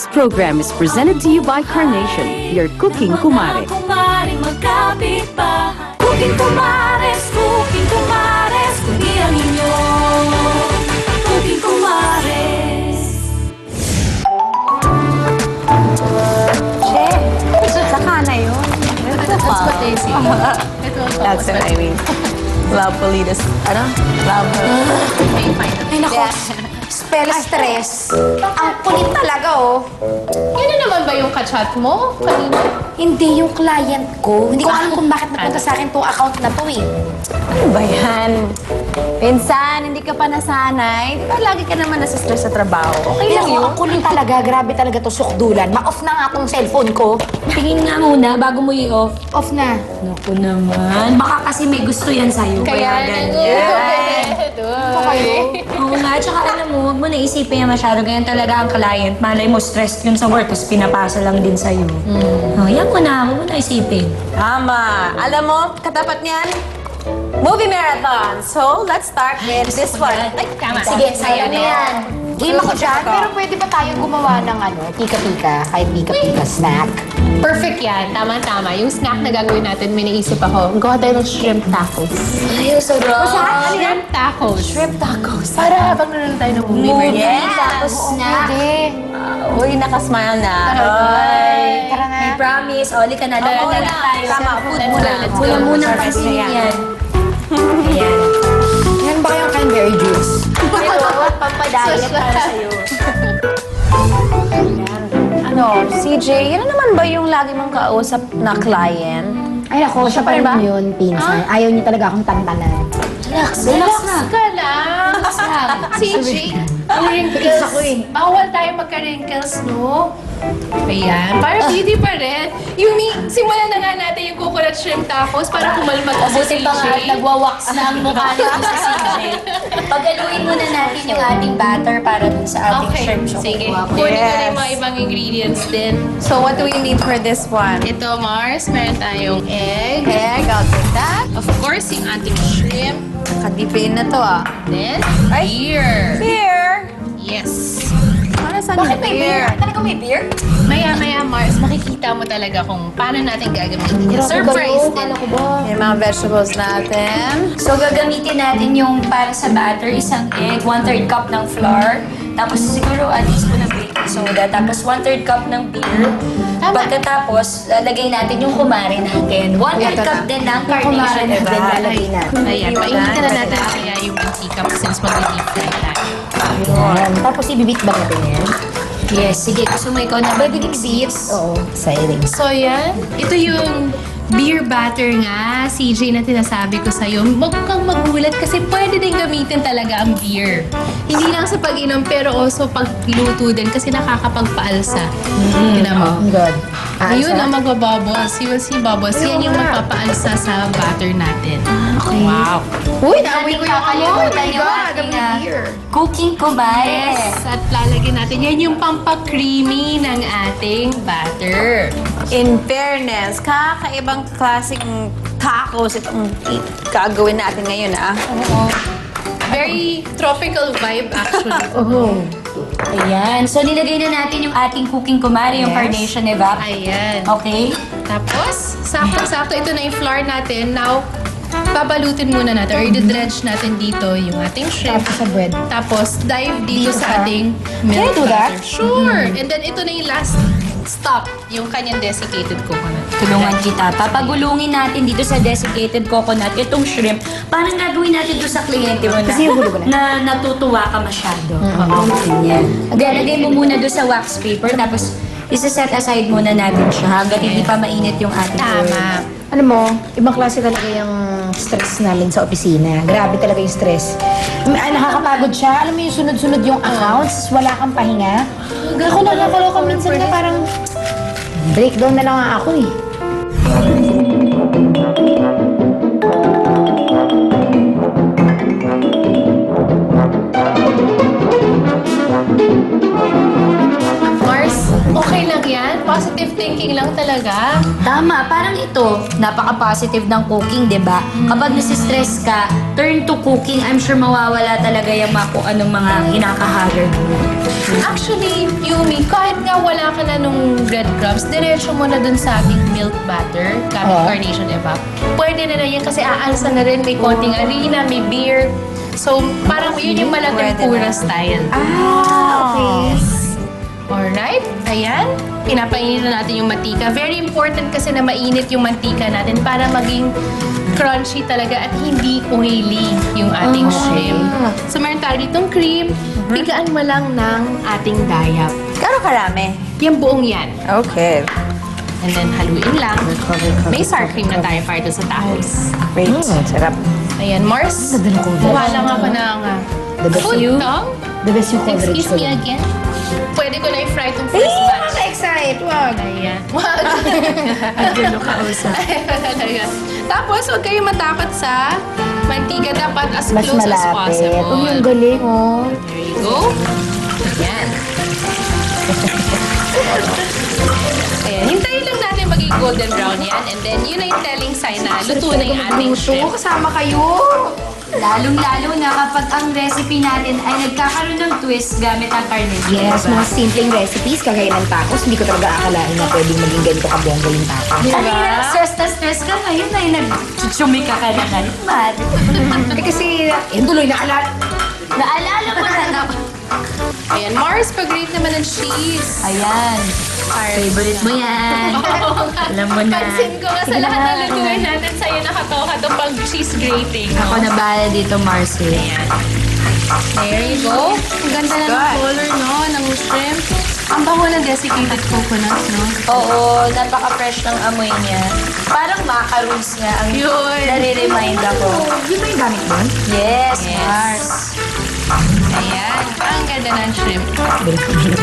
This program is presented to you by Carnation, your cooking kumare. Cooking Kumares, Cooking Kumares, kundi ang inyong Cooking Kumares. Che, saka na yun. That's what they say. That's what I mean. Love Politas. Ano? Love her. Ay, nako. Spell stress. Ang kulit talaga, oh. Yun na naman ba yung kachat mo kanina? Hindi yung client ko. Hindi ko alam kung bakit napunta sa akin tong account na to, eh. Ano ba yan? Pinsan, hindi ka pa nasanay. Di ba lagi ka naman nasa-stress sa trabaho? Okay lang Pero yun. ang kulit talaga. Grabe talaga to, sukdulan. Ma-off na nga tong cellphone ko. Tingin nga muna bago mo i-off. Off na. Naku naman. Baka kasi may gusto yan sa'yo. Kaya ganyan. Ito kayo. Oo nga, tsaka alam mo, huwag mo na isipin yan masyado. Ganyan talaga ang client. Malay mo, stressed yun sa work, tapos pinapasa lang din sa'yo. Oh, yan mo na, huwag mo na isipin. Tama. Alam mo, katapat niyan, movie marathon. So, let's start with this one. Ay, tama. Sige, sayang na yan. Game ako dyan, pero pwede ba tayong gumawa ng pika-pika, kahit pika-pika snack? Perfect yan. Tama-tama. Yung snack na gagawin natin, may naisip ako. Gawa tayo ng shrimp tacos. Ay, sarap. Shrimp tacos. Shrimp tacos. Para habang nanonood tayo ng movie. Yes. Tapos na. Uy, nakasmile na. Tara na. I promise, oli ka na lang. Oo, Dala tayo. tama, food muna. Let's Wala go. muna Service pansinin na yan. yan. Ayan. Yan ba yung cranberry juice? Pampadayet para sa'yo. Ano, CJ, yan na naman ba yung lagi mong kausap na client? Ay, ako, siya pa rin ba? yun, pinsan. Ayaw niya talaga akong tantanan. Relax na. Ka lang. Relax lang. CJ, ang wrinkles. Bawal tayo magka-wrinkles, no? Ayan. Para beauty pa rin. Yumi, simulan na nga natin yung coconut shrimp tacos para kumalmat ka sa Buti CJ. pa nga at nagwawax na ang mukha niya sa CJ. Pagaluin muna natin yung ating batter para dun sa ating Okay. shrimp Sige. chocolate. Kunin ko na Yes. yung mga ibang ingredients din. So, what do we need for this one? Ito, Mars, meron tayong egg. Egg, I'll take that. Of course, yung ating shrimp. Kadipin na to ah. Then, Ay. beer. Beer! Yes. Para saan yung beer? Talaga may beer? Maya-maya, Mars, makikita mo talaga kung paano natin gagamitin yung surprise din. Kala ko ba? Yung mga vegetables natin. So, gagamitin natin yung para sa batter, isang egg, 1/3 cup ng flour, tapos siguro a teaspoon ng baking soda, tapos 1/3 cup ng beer. Tama. Pagkatapos, lalagay natin yung kumare natin. 1/3 cup din ng carnation, Then diba? lalagay na. Ayan, painitin na natin kaya yung mantika since mag-deep fry tayo. Ayan. Tapos ibibit ba natin yan? Yes, sige. Gusto mo ikaw na Pwede mix. Oo, exciting. So yan, ito yung beer batter nga, CJ, na tinasabi ko sa'yo. Huwag kang magulat kasi pwede din gamitin talaga ang beer. Hindi lang sa pag-inom, pero also pagluto din kasi nakakapagpaalsa. Tignan mo. Good. Ayun ang magbabubbles. You will see bubbles. Yan yung magpapaalsa sa batter natin. Wow. Uy, Namin kakalimutan yung ating cooking kumares. Yes. At lalagyan natin. Yan yung pampakreamy ng ating batter. In fairness, kakaibang klaseng tacos itong gagawin natin ngayon ah. Very tropical vibe actually. Ayan. So, nilagay na natin yung ating cooking kumare, yung carnation evap. Ayan. Okay? Tapos, sakto-sakto, ito na yung flour natin. Now, babalutin muna natin or i-dredge natin dito yung ating shrimp. Tapos sa bread. Tapos, dive dito sa ating Can I milk do that? butter. Sure! And then, ito na yung last stop, yung kanyang desiccated coconut. Tulungan kita. Papagulungin natin dito sa desiccated coconut itong shrimp. Parang gagawin natin to sa kliyente mo Kasi yung hulugan na natutuwa ka masyado. Oo, ganyan. Lagay mo muna doon sa wax paper, tapos isa-set aside muna natin siya hanggang hindi pa mainit yung ating oil. Tama. Alam mo, ibang klase talaga yung stress namin sa opisina. Grabe talaga yung stress. Nakakapagod siya. Alam mo yung sunod-sunod yung accounts, wala kang pahinga. Ako nakakaloka minsan na parang breakdown na lang ako eh. Mars, okay lang yan. Positive thinking lang talaga. Tama, parang ito, napaka-positive ng cooking, di ba? Kapag nasistress ka, turn to cooking, I'm sure mawawala talaga yung mga kung anong mga kinakahagar mo. Actually, Actually, Yumi, kahit nga wala ka na nung breadcrumbs, diretso mo na dun sa ating milk batter, gamit carnation evap. Pwede na yan kasi aalsa na rin, may konting arena, may beer. So, parang yun yung malatempura style. Okay. Alright, ayan. Pinapainit na natin yung mantika. Very important kasi na mainit yung mantika natin para maging crunchy talaga at hindi oily yung ating shrimp. So, meron tayo ditong cream. Bigaan mo lang ng ating dayap. Gano'ng karami? Yung buong yan. Okay. And then, haluin lang. May sour cream na tayo para doon sa tacos. Great. Sarap. Ayan, Mars. Kuha lang ako ng food tong. The best yung coverage Excuse ko. me again. Pwede ko na i-fry itong first batch. Excite! Wag! Ayan. Wag. Agilo ka usap. Tapos, huwag kayong matakot sa mantika. Dapat as Mas close as malapit. possible. Yung galing, oh. There you go. Ayan. Ayan. Hintayin lang natin maging golden brown yan. And then, yun na yung telling sign na luto na yung ating shrimp. Kasama kayo. Lalong-lalo na kapag ang recipe natin ay nagkakaroon ng twist gamit ang carnation. Yes, mga simpleng recipes, kagaya ng tacos. Hindi ko talaga akalain na pwedeng maging ganito kabongga yung tacos. Kanina, stress na stress ka. Ngayon ay nag-chumika ka na ngayon. Kasi, yun tuloy na alat. Naalala mo na na. Ayan, Mars, pag-grate naman ng cheese. Ayan. Favorite mo yan. Alam mo na. Pansin ko nga sa lahat ng lutuin natin, sa'yo nakatoka itong pag-cheese grating. Ako na bahala dito, Marcy. Ayan. There you go. Ang ganda na ng color, no, ng shrimp. Ang bango ng desiccated coconut, no? Oo, napaka-fresh ng amoy niya. Parang macaroons niya ang Yun. nare-remind ako. Yun ba yung gamit mo? Yes, Yes. Mars. Ayan. Ang ganda ng shrimp. Perfect.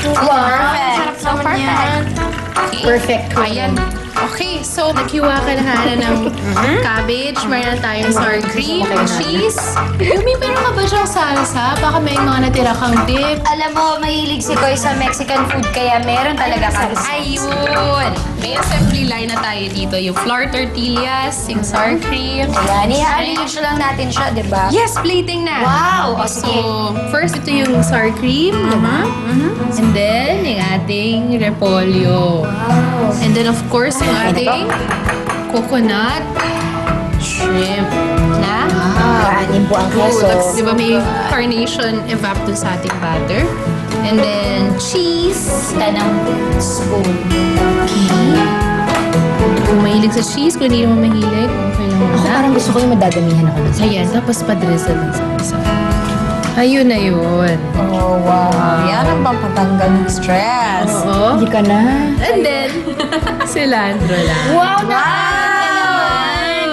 So far, okay. Perfect. Ayan. Okay, so naghiwa ka na ng cabbage, meron na tayong sour cream, cheese. Yumi, meron ka ba siyang salsa? Baka may mga natira kang dip. Alam mo, mahilig si Koy sa Mexican food, kaya meron talaga kami. Ayun! May assembly line na tayo dito. Yung flour tortillas, yung sour cream. Ayan, i-arrange lang natin siya, di ba? Yes, plating na! Wow! O, So, sige. first ito yung sour cream, di ba? And then, yung ating repolyo. Wow. And then, of course, yung ating coconut shrimp na Anim po ang good. keso. Di ba may carnation evap dun sa ating batter? And then, cheese. Tanang spoon. Kung mahilig sa cheese, kung hindi naman mahilig, okay lang Ako muna. parang gusto ko yung madadamihan ako dun sa Ayan, tapos pa-drizzle lang sa isa. Ayun na yun. Oh, wow. Yan ang pampatanggal ng stress. Oo. Hindi ka na. And then, cilantro lang. Wow!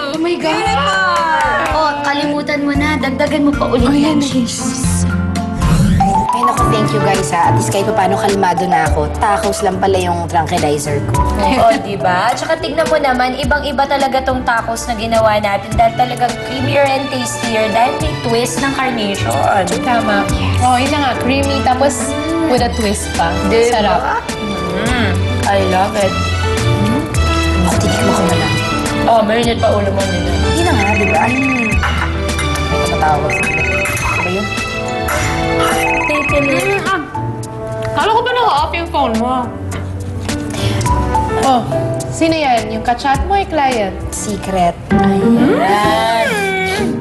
Oh my God! Oh, kalimutan mo na. Dagdagan mo pa ulit yung cheese. Ay, naku, thank you guys ha. At least kahit paano kalmado na ako. Tacos lang pala yung tranquilizer ko. Oo, di ba? Tsaka tignan mo naman, ibang-iba talaga tong tacos na ginawa natin dahil talagang creamier and tastier dahil may twist ng carnation. Tama. Oh, yun na nga. Creamy, tapos with a twist pa. Diba? Sarap. I love it. Ako, titikman ko na lang. Oh, marinate pa ulo mo nila. Hindi na nga, di ba? May kapatawag. Ano ba yun? Take a look. Kala ko ba naka-off yung phone mo? Oh, sino yan? Yung kachat mo, yung client? Secret.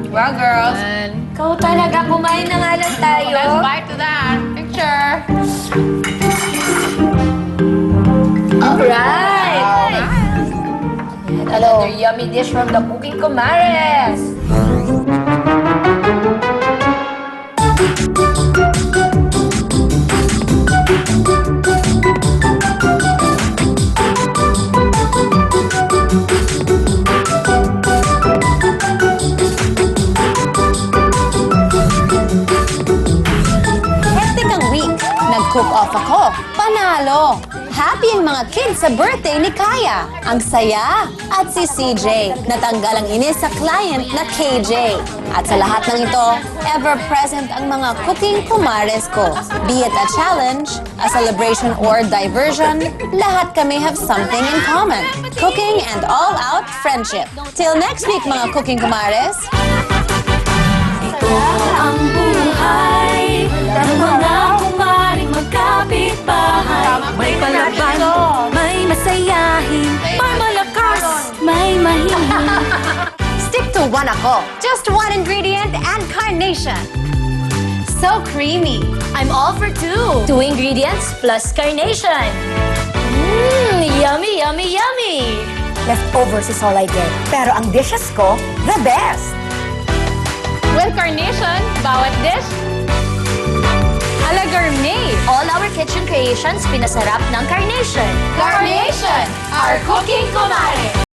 Well, girls. Ikaw talaga, kumain na nga lang tayo. Let's bite to that. Picture. Alright! Hello. Another yummy dish from the Cooking Comares. Hectic ang week. Nag-cook off ako. Panalo! Happy ang mga kids sa birthday ni Kaya. Ang saya. At si CJ. Natanggal ang inis sa client na KJ. At sa lahat ng ito, ever-present ang mga cooking kumares ko. Be it a challenge, a celebration or diversion, lahat kami have something in common. Cooking and all-out friendship. Till next week, mga cooking kumares. Ang buhay ng mga kumaring 2 to 1 ako. Just one ingredient and Carnation. So creamy. I'm all for 2. 2 ingredients plus carnation. Yummy, yummy, yummy! Leftovers is all I get. Pero ang dishes ko, the best. With Carnation, bawat dish, ala gourmet. All our kitchen creations pinasarap ng carnation. Carnation, our cooking kumare.